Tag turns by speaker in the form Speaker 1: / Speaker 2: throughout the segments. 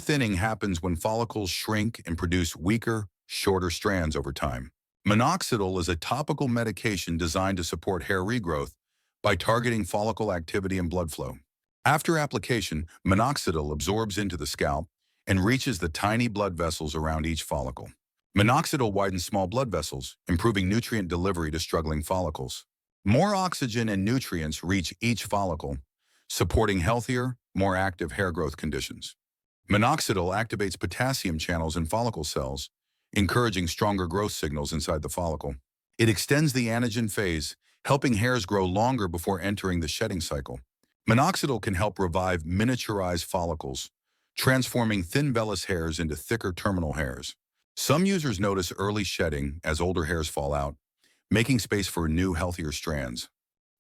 Speaker 1: thinning happens when follicles shrink and produce weaker, shorter strands over time. Minoxidil is a topical medication designed to support hair regrowth by targeting follicle activity and blood flow. After application, minoxidil absorbs into the scalp and reaches the tiny blood vessels around each follicle. Minoxidil widens small blood vessels, improving nutrient delivery to struggling follicles. More oxygen and nutrients reach each follicle, supporting healthier, more active hair growth conditions. Minoxidil activates potassium channels in follicle cells, encouraging stronger growth signals inside the follicle. It extends the anagen phase, helping hairs grow longer before entering the shedding cycle. Minoxidil can help revive miniaturized follicles, transforming thin vellus hairs into thicker terminal hairs. Some users notice early shedding as older hairs fall out, making space for new, healthier strands.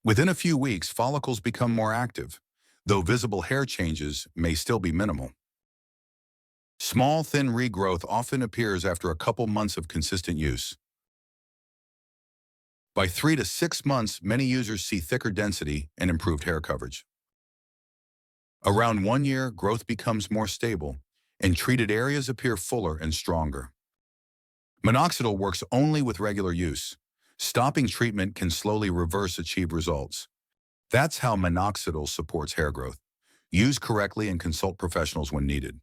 Speaker 1: Within a few weeks, follicles become more active, though visible hair changes may still be minimal. Small, thin regrowth often appears after a couple months of consistent use. By 3 to 6 months, many users see thicker density and improved hair coverage. Around 1 year, growth becomes more stable, and treated areas appear fuller and stronger. Minoxidil works only with regular use. Stopping treatment can slowly reverse achieved results. That's how minoxidil supports hair growth. Use correctly and consult professionals when needed.